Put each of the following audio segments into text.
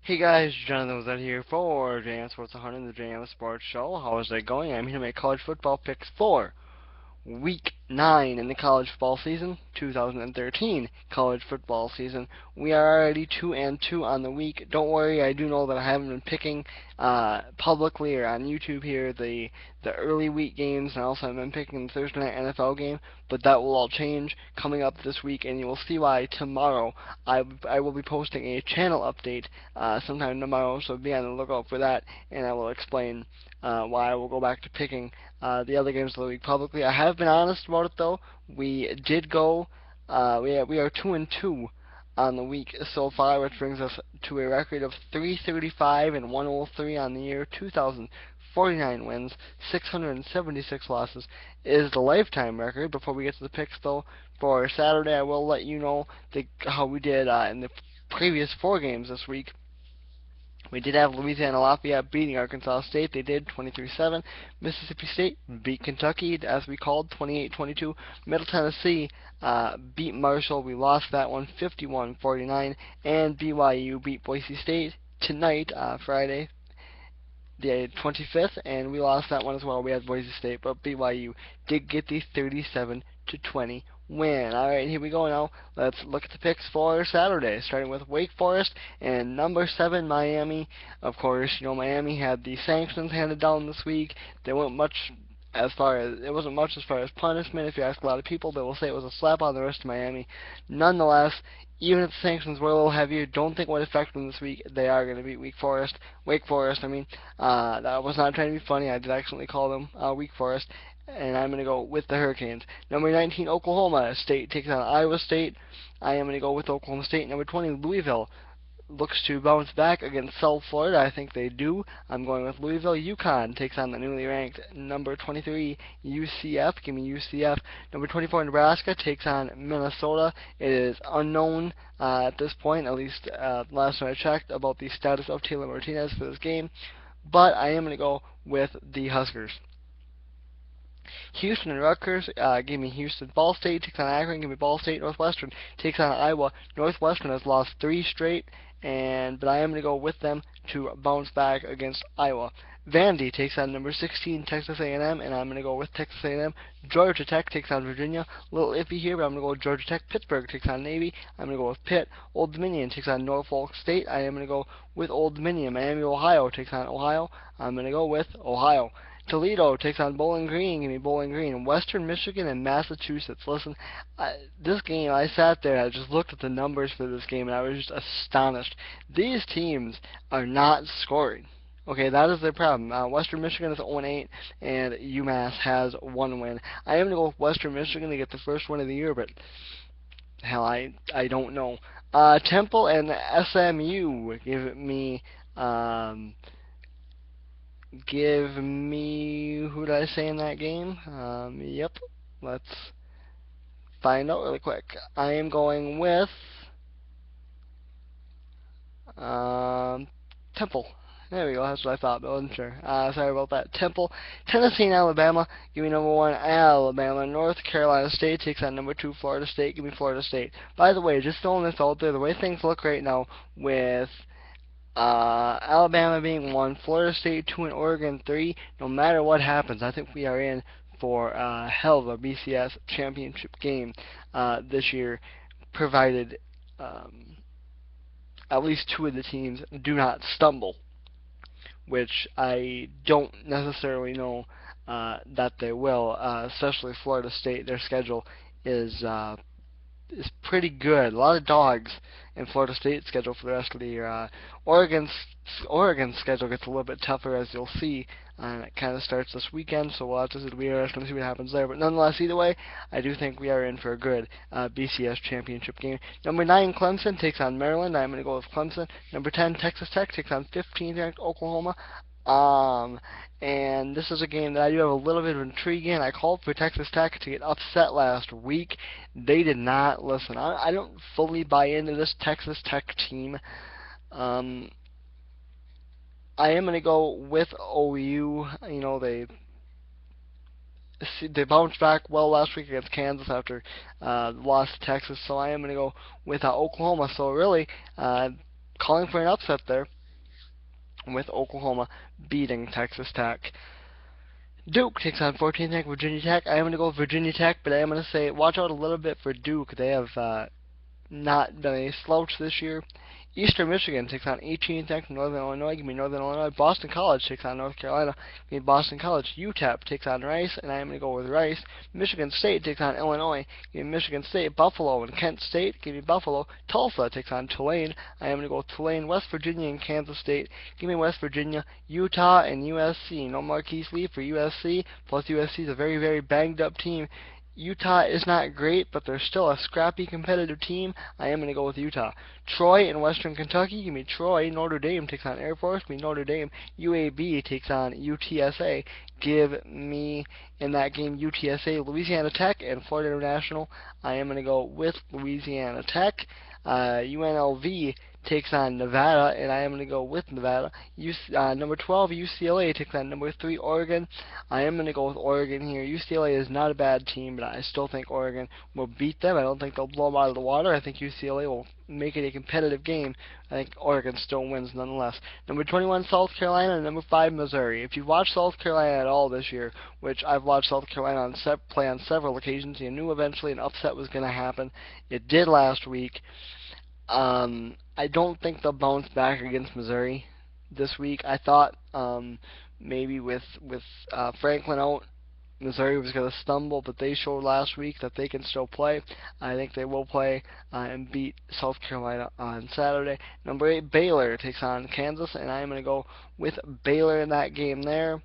Hey guys, Jonathan was out here for JM Sports 100, the JM Sports Show. How is it going? I'm here to make college football picks for Week 9 in the college football season, 2013 college football season. We are already 2-2 on the week. Don't worry, I do know that I haven't been picking publicly or on YouTube here the early week games, and also I've been picking the Thursday night NFL game, but that will all change coming up this week, and you will see why tomorrow. I will be posting a channel update sometime tomorrow, so be on the lookout for that, and I will explain why I will go back to picking the other games of the week publicly. I have been honest about it though. We did go. We are 2-2 on the week so far, which brings us to a record of 335 and 103 on the year. 2,049 wins, 676 losses is the lifetime record. Before we get to the picks though, for Saturday, I will let you know how we did in the previous 4 games this week. We did have Louisiana Lafayette beating Arkansas State. They did 23-7. Mississippi State beat Kentucky, as we called, 28-22. Middle Tennessee beat Marshall. We lost that one, 51-49. And BYU beat Boise State tonight, Friday, the 25th, and we lost that one as well. We had Boise State, but BYU did get the 37-20 win. All right, here we go now. Let's look at the picks for Saturday, starting with Wake Forest and number 7 Miami. Of course, you know Miami had the sanctions handed down this week. They weren't much it wasn't much as far as punishment. If you ask a lot of people, they will say it was a slap on the wrist to Miami. Nonetheless, even if the sanctions were a little heavier, don't think it would affect them this week. They are going to beat Wake Forest. I mean, that was not trying to be funny. I did accidentally call them Wake Forest, and I'm going to go with the Hurricanes. Number 19, Oklahoma State takes on Iowa State. I am going to go with Oklahoma State. Number 20, Louisville looks to bounce back against South Florida. I think they do. I'm going with Louisville. UConn takes on the newly ranked number 23 UCF. Give me UCF. Number 24 Nebraska takes on Minnesota. It is unknown at this point, at least last time I checked, about the status of Taylor Martinez for this game. But I am going to go with the Huskers. Houston and Rutgers, give me Houston. Ball State takes on Akron, give me Ball State. Northwestern takes on Iowa. Northwestern has lost 3 straight, but I am going to go with them to bounce back against Iowa. Vandy takes on number 16 Texas A&M, and I'm going to go with Texas A&M. Georgia Tech takes on Virginia. A little iffy here, but I'm going to go with Georgia Tech. Pittsburgh takes on Navy. I'm going to go with Pitt. Old Dominion takes on Norfolk State. I am going to go with Old Dominion. Miami, Ohio takes on Ohio. I'm going to go with Ohio. Toledo takes on Bowling Green. Give me Bowling Green. Western Michigan and Massachusetts. Listen, this game, I sat there and I just looked at the numbers for this game and I was just astonished. These teams are not scoring. Okay, that is their problem. Western Michigan is 0-8, and UMass has 1 win. I am going to go with Western Michigan to get the first win of the year, but hell, I don't know. Temple and SMU. Give me, who did I say in that game? Yep, let's find out really quick. I am going with Temple. There we go, that's what I thought, but I wasn't sure. Sorry about that. Temple, Tennessee and Alabama. Give me number 1, Alabama. North Carolina State takes on number 2, Florida State. Give me Florida State. By the way, just throwing this out there, the way things look right now with Alabama being 1, Florida State 2, and Oregon 3. No matter what happens, I think we are in for a hell of a BCS championship game this year, provided at least 2 of the teams do not stumble, which I don't necessarily know that they will, especially Florida State. Their schedule is pretty good. A lot of dogs in Florida State's schedule for the rest of the year. Oregon's schedule gets a little bit tougher, as you'll see. It kind of starts this weekend, so we'll have to see what happens there. But nonetheless, either way, I do think we are in for a good BCS championship game. Number 9, Clemson takes on Maryland. I'm going to go with Clemson. Number 10, Texas Tech takes on 15th ranked Oklahoma. And this is a game that I do have a little bit of intrigue in. I called for Texas Tech to get upset last week. They did not listen. I don't fully buy into this Texas Tech team. I am going to go with OU. You know, they bounced back well last week against Kansas after loss to Texas, so I am going to go with Oklahoma. So really, calling for an upset there with Oklahoma beating Texas Tech. Duke takes on 14th ranked Virginia Tech. I am going to go with Virginia Tech, but I am going to say watch out a little bit for Duke. They have not been a slouch this year. Eastern Michigan takes on 18th ranked Northern Illinois. Give me Northern Illinois. Boston College takes on North Carolina. Give me Boston College. UTEP takes on Rice, and I am going to go with Rice. Michigan State takes on Illinois. Give me Michigan State. Buffalo and Kent State. Give me Buffalo. Tulsa takes on Tulane. I am going to go with Tulane. West Virginia and Kansas State. Give me West Virginia. Utah and USC. No Marquise Lee for USC. Plus USC is a very, very banged up team. Utah is not great, but they're still a scrappy, competitive team. I am going to go with Utah. Troy in Western Kentucky. Give me Troy. Notre Dame takes on Air Force. Give me Notre Dame. UAB takes on UTSA. Give me, in that game, UTSA, Louisiana Tech, and Florida International. I am going to go with Louisiana Tech. UNLV takes on Nevada, and I am going to go with Nevada. Number 12, UCLA takes on number 3, Oregon. I am going to go with Oregon here. UCLA is not a bad team, but I still think Oregon will beat them. I don't think they'll blow them out of the water. I think UCLA will make it a competitive game. I think Oregon still wins nonetheless. Number 21, South Carolina, and number 5, Missouri. If you've watched South Carolina at all this year, which I've watched South Carolina play on several occasions, you knew eventually an upset was going to happen. It did last week. I don't think they'll bounce back against Missouri this week. I thought maybe with Franklin out, Missouri was going to stumble, but they showed last week that they can still play. I think they will play and beat South Carolina on Saturday. Number 8, Baylor takes on Kansas, and I'm going to go with Baylor in that game there.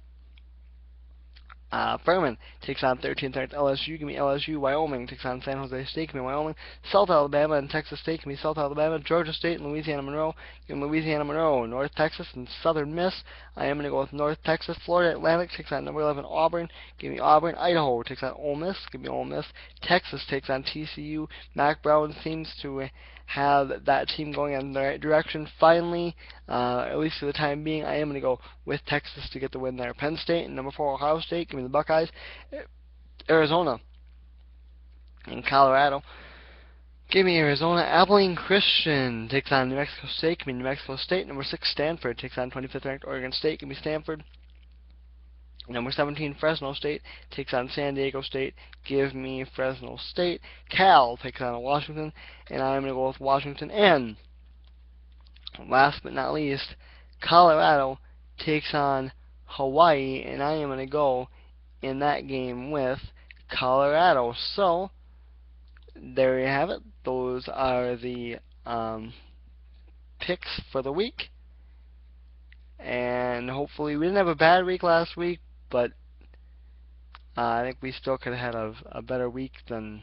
Furman takes on 13th ranked LSU. Give me LSU. Wyoming takes on San Jose State. Give me Wyoming. South Alabama and Texas State. Give me South Alabama. Georgia State and Louisiana Monroe. Give me Louisiana Monroe. North Texas and Southern Miss. I am going to go with North Texas. Florida Atlantic takes on number 11 Auburn. Give me Auburn. Idaho takes on Ole Miss. Give me Ole Miss. Texas takes on TCU. Mac Brown seems to have that team going in the right direction finally, at least for the time being. I am going to go with Texas to get the win there. Penn State and number 4 Ohio State. Give me the Buckeyes. Arizona and Colorado. Give me Arizona. Abilene Christian takes on New Mexico State. Give me New Mexico State. Number 6 Stanford takes on 25th ranked Oregon State. Give me Stanford. Number 17, Fresno State takes on San Diego State. Give me Fresno State. Cal takes on Washington, and I'm going to go with Washington. And last but not least, Colorado takes on Hawaii, and I am going to go in that game with Colorado. So there you have it. Those are the picks for the week. And hopefully we didn't have a bad week last week, but I think we still could have had a better week than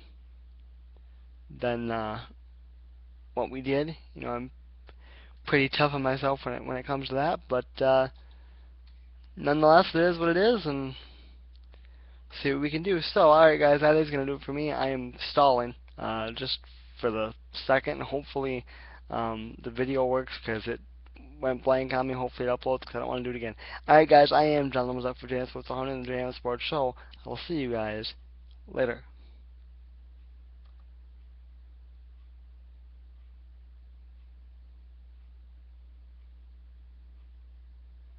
what we did. You know, I'm pretty tough on myself when it comes to that, but nonetheless, it is what it is, and see what we can do. So, alright guys, that is going to do it for me. I am stalling just for the second. Hopefully the video works, because it went blank on me. Hopefully it uploads, because I don't want to do it again. Alright guys, I am John Lemons up for Jan Sports 100 and the Jan Sports Show. I will see you guys later.